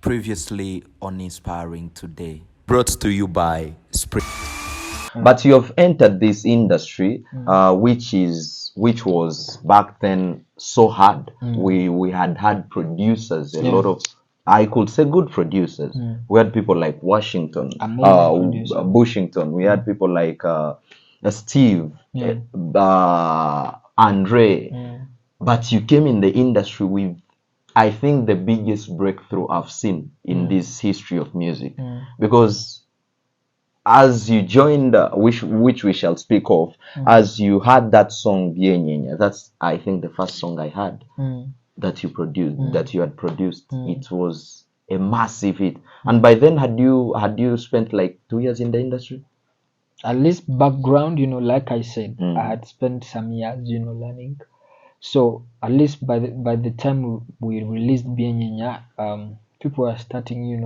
Previously on Inspiring Today, brought to you by Spring. But you have entered this industry, which was back then so hard. We had producers, a lot of, I could say, good producers. We had people like Washington, Bushington. We had people like Steve, Andre. But you came in the industry with, I think, the biggest breakthrough I've seen in this history of music, because as you joined, which we shall speak of, as you had that song Bienyenye, that's, I think, the first song I had that you produced, that you had produced. It was a massive hit. And by then, had you spent like 2 years in the industry? At least background, like I said, I had spent some years, learning. So at least by the time we released Bienyenye, people are starting,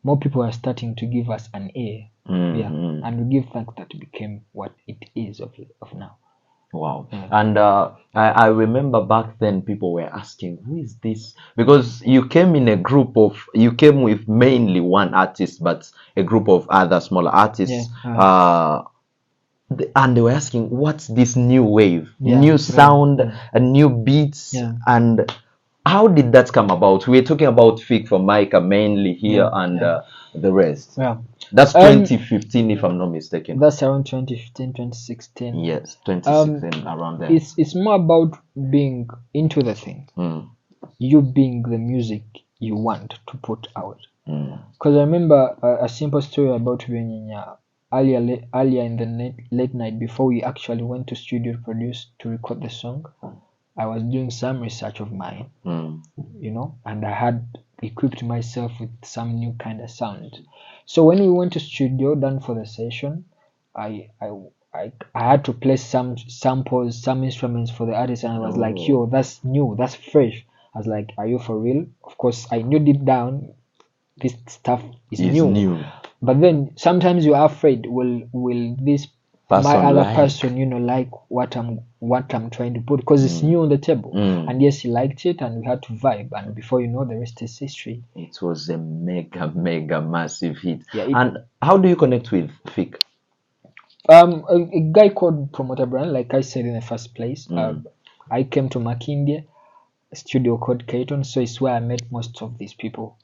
more people are starting to give us an ear. And we give thanks that it became what it is of now. Wow. And I remember back then people were asking, who is this? Because you came with mainly one artist, but a group of other smaller artists. And they were asking, what's this new wave, new sound, and new beats? And how did that come about? We're talking about Fik Fameica mainly here, and the rest. That's 2015, if I'm not mistaken. That's around 2015, 2016. Yes, 2016, around there. It's more about being into the thing. You being the music you want to put out. Because I remember a simple story about Bienyenye. Earlier in the late night, before we actually went to studio to record the song, I was doing some research of mine, and I had equipped myself with some new kind of sound. So when we went to studio, done for the session, I had to play some samples, some instruments for the artist, and I was like, yo, that's new, that's fresh. I was like, are you for real? Of course, I knew deep down this stuff is new. But then sometimes you are afraid, will this person like what I'm trying to put, because it's new on the table. And yes, he liked it, and we had to vibe, and before you know, the rest is history. It was a mega massive hit. And how do you connect with Fik? A guy called Promoter Brand, like I said in the first place. I came to Makindye, a studio called Kaiton, so it's where I met most of these people.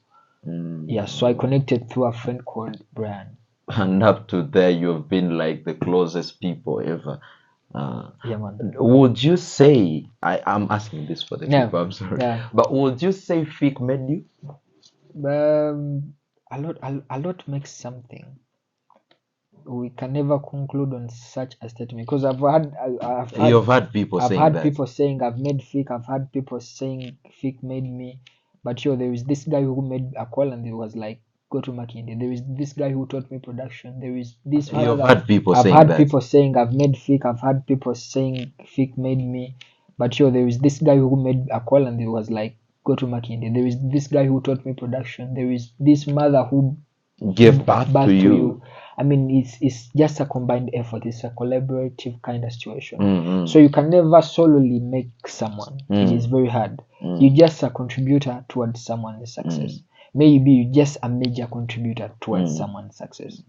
So I connected through a friend called Brian. And up to there, you've been like the closest people ever. Man. Would you say, I'm asking this for the people, I'm sorry, but would you say Fik made you? A lot makes something. We can never conclude on such a statement, because You've had people saying that. people saying I've made Fik. I've had people saying Fik made me. But there is this guy who made a call and it was like, go to Makindye. There is this guy who taught me production. There is this. You've had people I've saying had that. people saying I've made Fik. I've had people saying Fik made me. But there is this guy who made a call and it was like, go to Makindye. There is this guy who taught me production. There is this mother who gave birth to you. I mean, it's just a combined effort. It's a collaborative kind of situation. So you can never solely make someone. It is very hard. You're just a contributor towards someone's success. Maybe you're just a major contributor towards someone's success.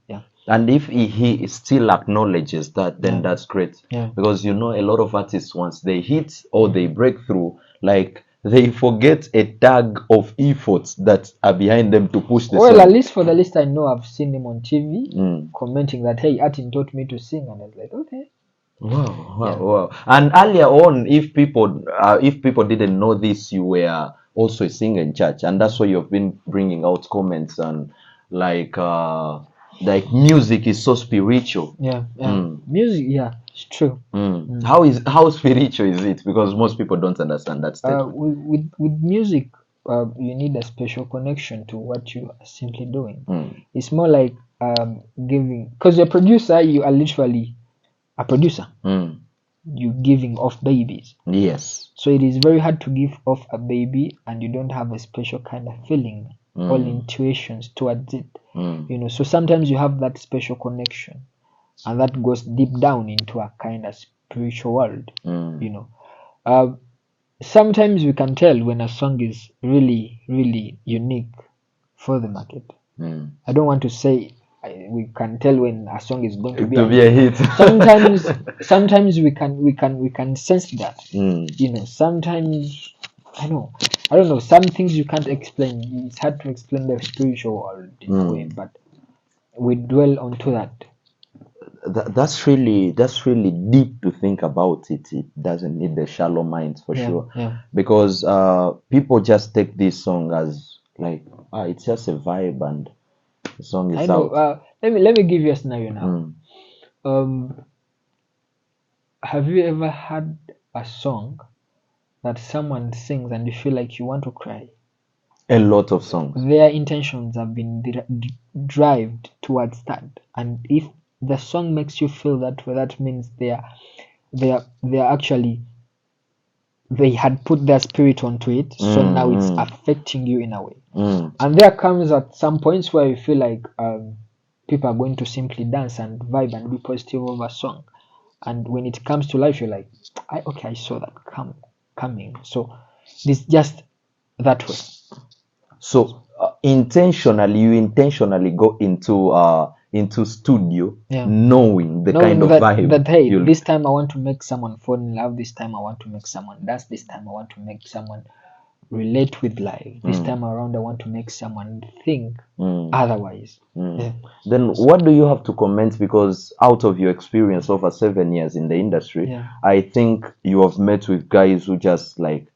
And if he still acknowledges that, then that's great. Because a lot of artists, once they hit or they break through, like, they forget a tag of efforts that are behind them to push the song. Well, at least for the list I know, I've seen him on TV commenting that, hey, Artin taught me to sing, and I was like, okay. Wow. And earlier on, if people didn't know this, you were also a singer in church, and that's why you've been bringing out comments and like music is so spiritual. Music, it's true. How spiritual is it? Because most people don't understand that statement. With music, you need a special connection to what you are simply doing. It's more like giving, because you're a producer, you are literally a producer. You're giving off babies. Yes. So it is very hard to give off a baby and you don't have a special kind of feeling or intuitions towards it. So sometimes you have that special connection, and that goes deep down into a kind of spiritual world. Sometimes we can tell when a song is really, really unique for the market. Mm. I don't want to say we can tell when a song is going to be a hit. Sometimes we can sense that. You know, sometimes I don't know. Some things you can't explain. It's hard to explain the spiritual world in a way, but we dwell onto that. That's really deep to think about it. It doesn't need the shallow minds for sure. Yeah. Because people just take this song as like it's just a vibe and the song is I know. out. Let me give you a scenario now. Have you ever had a song that someone sings and you feel like you want to cry? A lot of songs. Their intentions have been driven towards that, and if the song makes you feel that way, that means they are actually, they had put their spirit onto it, so now it's affecting you in a way. And there comes at some points where you feel like people are going to simply dance and vibe and be positive over a song, and when it comes to life, you're like, I saw that coming. So it's just that way. So you intentionally go into studio, knowing the kind of vibe that hey, this time I want to make someone fall in love, this time I want to make someone dance, this time I want to make someone relate with life, this time around I want to make someone think otherwise. Then what do you have to comment? Because out of your experience over 7 years in the industry, I think you have met with guys who just like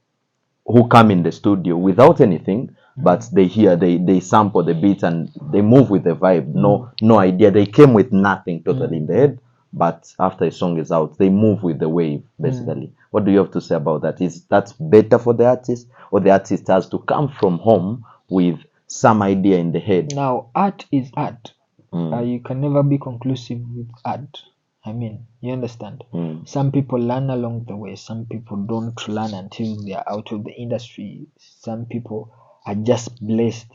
who come in the studio without anything, but they hear, they sample the beat and they move with the vibe. No idea. They came with nothing totally in the head, but after a song is out, they move with the wave basically. What do you have to say about that? Is that better for the artist, or the artist has to come from home with some idea in the head? Now, art is art. You can never be conclusive with art. I mean, you understand? Some people learn along the way. Some people don't learn until they are out of the industry. Some people are just blessed.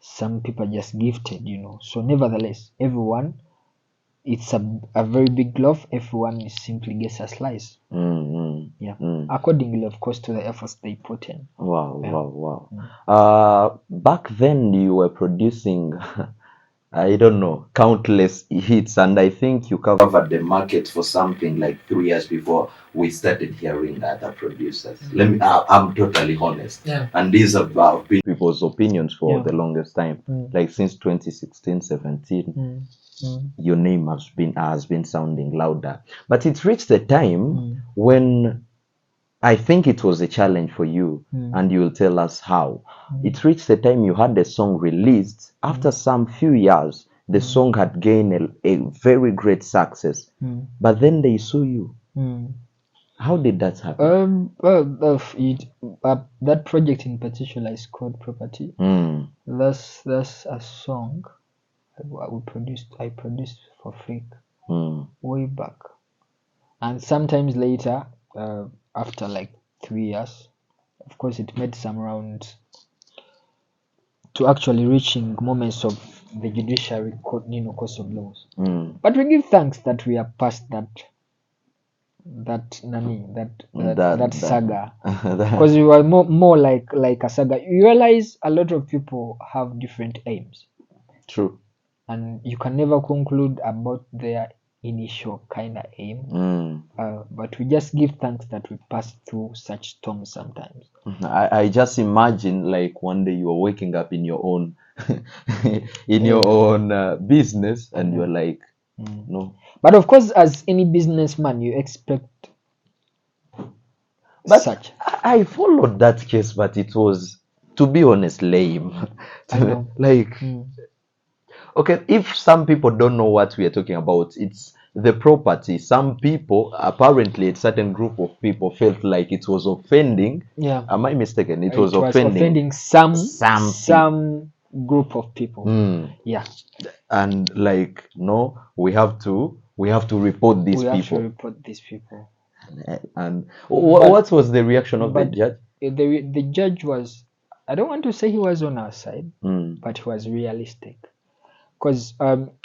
Some people are just gifted, you know. So nevertheless, everyone, it's a very big love. Everyone simply gets a slice. Accordingly, of course, to the efforts they put in. Wow. Back then you were producing I don't know, countless hits, and I think you covered the market for something like 3 years before we started hearing other producers. I'm totally honest, and these have been people's opinions for the longest time, like since 2016, 17. Your name has been sounding louder, but it reached a time when I think it was a challenge for you, and you will tell us how. It reached the time you had the song released. After some few years, the song had gained a very great success, but then they sue you. How did that happen? That project in particular is called Property. That's a song I produced for Fik way back, and sometimes later. After like 3 years, of course, it made some rounds to actually reaching moments of the judiciary court, course of laws. But we give thanks that we are past that saga, because we were more like a saga. You realize a lot of people have different aims. True. And you can never conclude about their initial kind of aim, but we just give thanks that we pass through such storms sometimes. I just imagine like one day you are waking up in your own your own business, and you're like, no. But of course, as any businessman, you expect such. I followed that case, but it was, to be honest, lame. Okay, if some people don't know what we are talking about, it's the property. Some people, apparently a certain group of people, felt like it was offending. Am I mistaken? It was offending some group of people. And like, no, we have to report these people. And what was the reaction of the judge? The judge was, I don't want to say he was on our side, but he was realistic. Because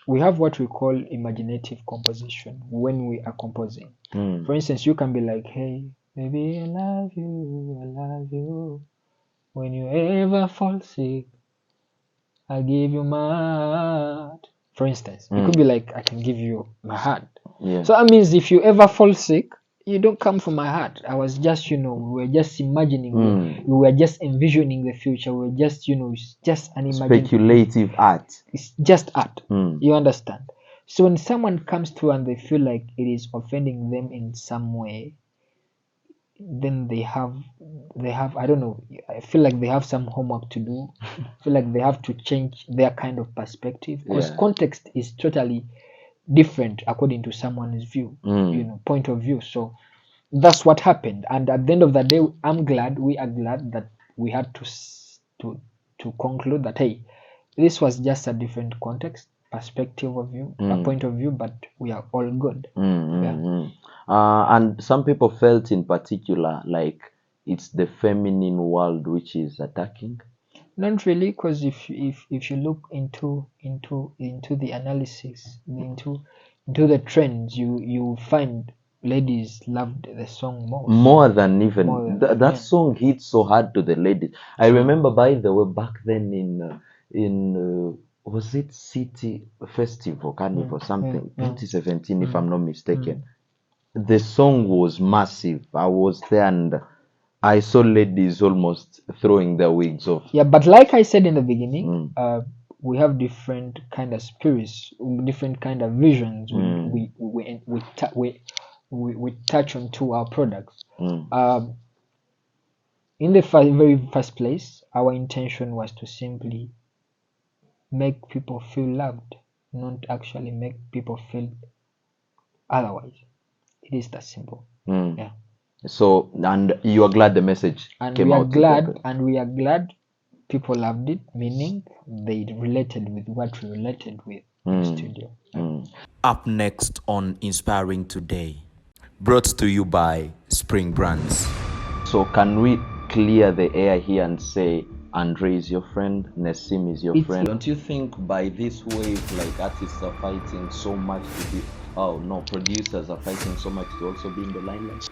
we have what we call imaginative composition when we are composing. For instance, you can be like, hey, baby, I love you. When you ever fall sick, I'll give you my heart. For instance, it could be like, I can give you my heart. Yeah. So that means if you ever fall sick, you don't come from my heart. I was just, we were just imagining, we were just envisioning the future. We were just, it's just an imagination. Speculative art. It's just art. You understand? So when someone comes through and they feel like it is offending them in some way, then they have I don't know, I feel like they have some homework to do. I feel like they have to change their kind of perspective, because context is totally different according to someone's view, point of view. So that's what happened, and at the end of the day, we are glad that we had to conclude that, hey, this was just a different context, perspective of view, a point of view, but we are all good. And some people felt in particular like it's the feminine world which is attacking. Not really, because if you look into the analysis, into the trends, you find ladies loved the song more than even that song hit so hard to the ladies. I remember, by the way, back then in was it City Festival, Carnival, something, 2017, if I'm not mistaken. The song was massive. I was there and I saw ladies almost throwing their wigs off. Yeah, but like I said in the beginning, we have different kind of spirits, different kind of visions. We touch onto our products. In the very first place, our intention was to simply make people feel loved, not actually make people feel otherwise. It is that simple. Yeah. So, and you are glad the message came out. And we are glad people loved it, meaning they related with what we related with in the studio. Up next on Inspiring Today, brought to you by Spring Brands. So can we clear the air here and say Andre is your friend, Nessim is your friend? Don't you think by this wave, like, artists are fighting so much to be, producers are fighting so much to also be in the limelight?